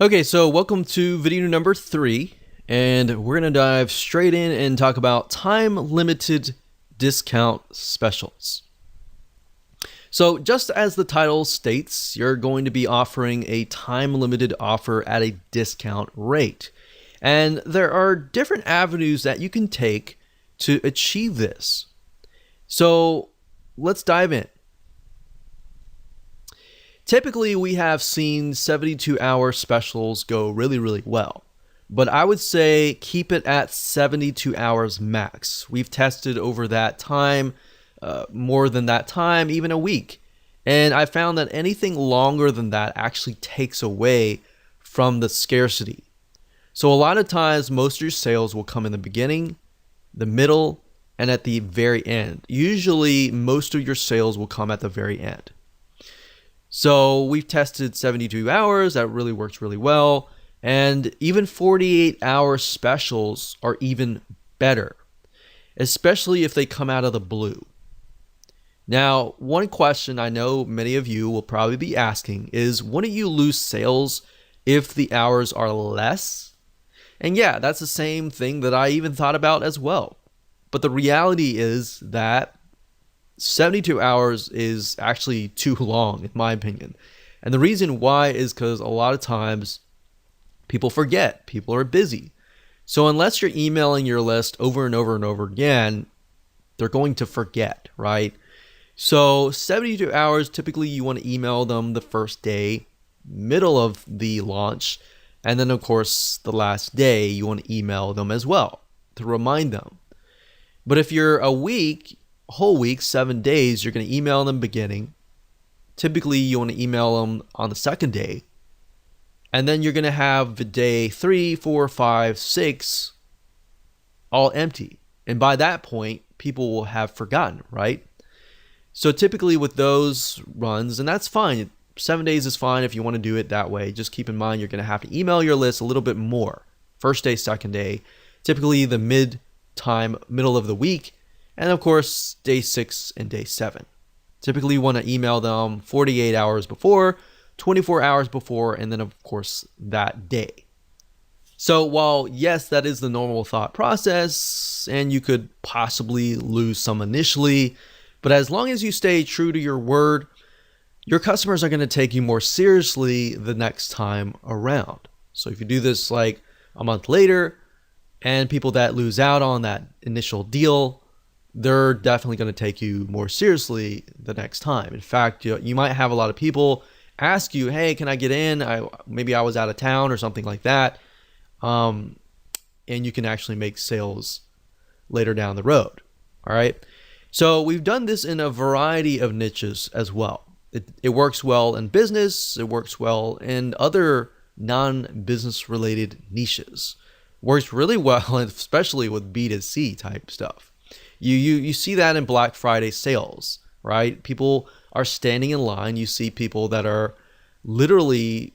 Okay, so welcome to video number 3, and we're going to dive straight in and talk about time-limited discount specials. So just as the title states, you're going to be offering a time-limited offer at a discount rate. And there are different avenues that you can take to achieve this. So let's dive in. Typically, we have seen 72-hour specials go really well, but I would say keep it at 72 hours max. We've tested over that time, more than that time, even a week, and I found that anything longer than that actually takes away from the scarcity. So a lot of times, most of your sales will come in the beginning, the middle, and at the very end. Usually, most of your sales will come at the very end. So we've tested 72 hours, that really works really well. And even 48-hour specials are even better, especially if they come out of the blue. Now, one question I know many of you will probably be asking is, wouldn't you lose sales if the hours are less? And yeah, that's the same thing that I even thought about as well. But the reality is that 72 hours is actually too long, in my opinion. And the reason why is because a lot of times people forget, people are busy. So unless you're emailing your list over and over and over again, they're going to forget, right? So 72 hours, typically you want to email them the first day, middle of the launch, and then of course the last day you want to email them as well to remind them. But if you're whole week, 7 days, you're going to email them beginning. Typically, you want to email them on the second day. And then you're going to have the day 3, 4, 5, 6 all empty. And by that point, people will have forgotten, right? So typically with those runs, and that's fine. 7 days is fine if you want to do it that way. Just keep in mind you're going to have to email your list a little bit more. First day, second day. Typically the middle of the week. And of course, day 6 and day 7. Typically, you want to email them 48 hours before, 24 hours before, and then of course, that day. So while yes, that is the normal thought process, and you could possibly lose some initially, but as long as you stay true to your word, your customers are going to take you more seriously the next time around. So if you do this like a month later, and people that lose out on that initial deal, they're definitely going to take you more seriously the next time. In fact, you might have a lot of people ask you, hey, can I get in? Maybe I was out of town or something like that. And you can actually make sales later down the road. All right. So we've done this in a variety of niches as well. It works well in business. It works well in other non-business related niches. Works really well, especially with B2C type stuff. You see that in Black Friday sales, right? People are standing in line. You see people that are literally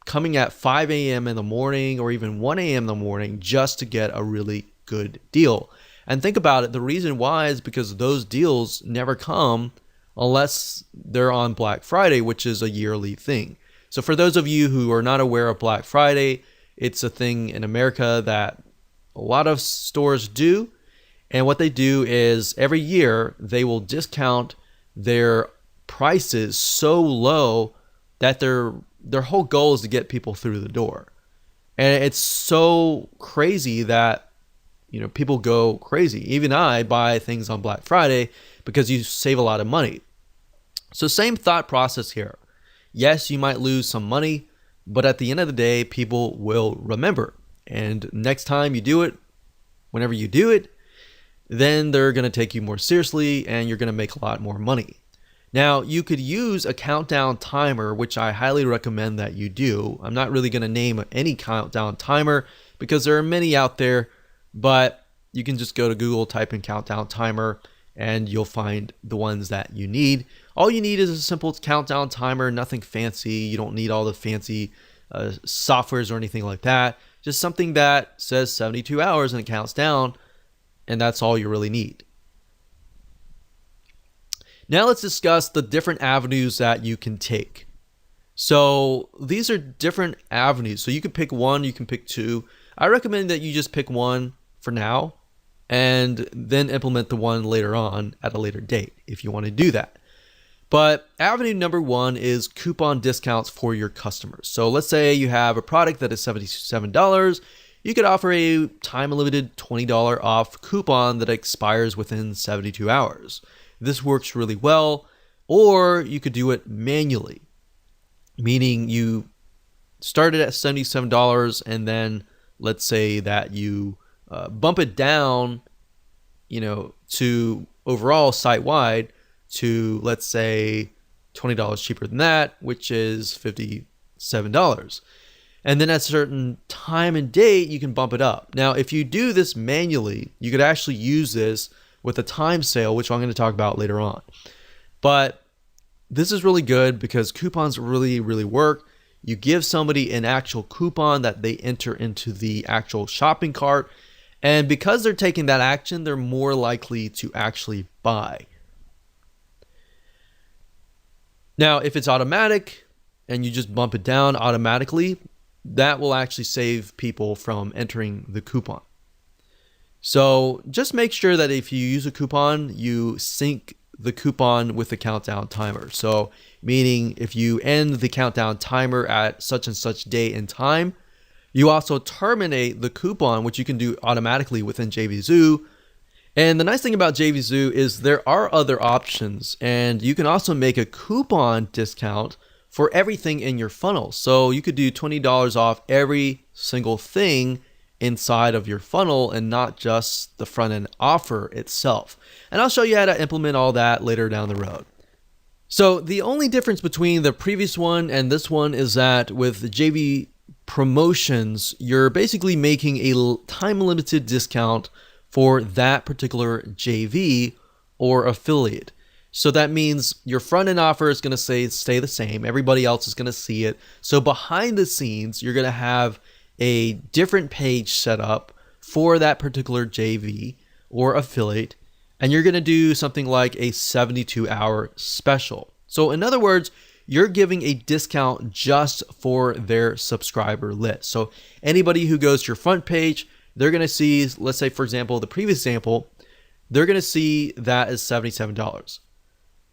coming at 5 a.m. in the morning or even 1 a.m. in the morning just to get a really good deal. And think about it. The reason why is because those deals never come unless they're on Black Friday, which is a yearly thing. So for those of you who are not aware of Black Friday, it's a thing in America that a lot of stores do. And what they do is every year they will discount their prices so low that their whole goal is to get people through the door. And it's so crazy that people go crazy. Even I buy things on Black Friday because you save a lot of money. So same thought process here. Yes, you might lose some money, but at the end of the day, people will remember. And next time you do it, whenever you do it, then they're going to take you more seriously and you're going to make a lot more money. Now, you could use a countdown timer, which I highly recommend that you do. I'm not really going to name any countdown timer because there are many out there, but you can just go to Google, type in countdown timer, and you'll find the ones that you need. All you need is a simple countdown timer, nothing fancy. You don't need all the fancy softwares or anything like that. Just something that says 72 hours and it counts down. And that's all you really need. Now let's discuss the different avenues that you can take. So these are different avenues. So you can pick one, you can pick two. I recommend that you just pick one for now and then implement the one later on at a later date if you want to do that. But avenue number one is coupon discounts for your customers. So let's say you have a product that is $77. You could offer a time-limited $20 off coupon that expires within 72 hours. This works really well. Or you could do it manually, meaning you started at $77 and then let's say that you bump it down, to overall site-wide to, let's say, $20 cheaper than that, which is $57. And then at a certain time and date, you can bump it up. Now, if you do this manually, you could actually use this with a time sale, which I'm going to talk about later on. But this is really good because coupons really, really work. You give somebody an actual coupon that they enter into the actual shopping cart. And because they're taking that action, they're more likely to actually buy. Now, if it's automatic and you just bump it down automatically, that will actually save people from entering the coupon. So just make sure that if you use a coupon, you sync the coupon with the countdown timer. So meaning if you end the countdown timer at such and such date and time, you also terminate the coupon, which you can do automatically within JVZoo. And the nice thing about JVZoo is there are other options, and you can also make a coupon discount for everything in your funnel. So you could do $20 off every single thing inside of your funnel and not just the front end offer itself. And I'll show you how to implement all that later down the road. So the only difference between the previous one and this one is that with the JV promotions, you're basically making a time limited discount for that particular JV or affiliate. So that means your front end offer is going to stay the same. Everybody else is going to see it. So behind the scenes, you're going to have a different page set up for that particular JV or affiliate, and you're going to do something like a 72-hour special. So in other words, you're giving a discount just for their subscriber list. So anybody who goes to your front page, they're going to see, let's say, for example, the previous example, they're going to see that as $77.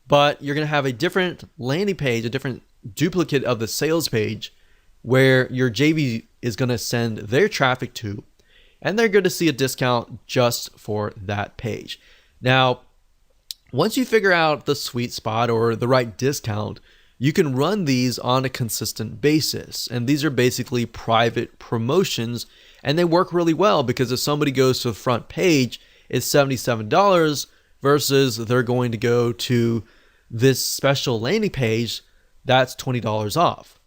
But you're going to have a different landing page, a different duplicate of the sales page where your JV is going to send their traffic to, and they're going to see a discount just for that page. Now, once you figure out the sweet spot or the right discount, you can run these on a consistent basis. And these are basically private promotions, and they work really well because if somebody goes to the front page, it's $77 versus they're going to go to this special landing page that's $20 off.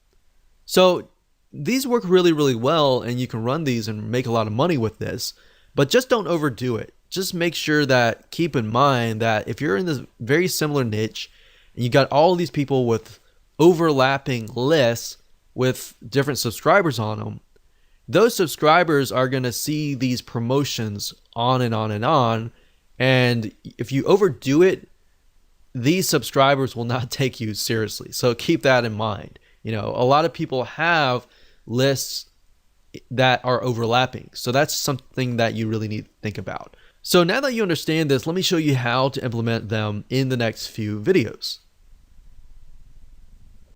So these work really, really well, and you can run these and make a lot of money with this, but just don't overdo it. Just make sure that, keep in mind that if you're in this very similar niche and you got all these people with overlapping lists with different subscribers on them, those subscribers are going to see these promotions on and on and on. And if you overdo it, these subscribers will not take you seriously. So keep that in mind. A lot of people have lists that are overlapping. So that's something that you really need to think about. So now that you understand this, let me show you how to implement them in the next few videos.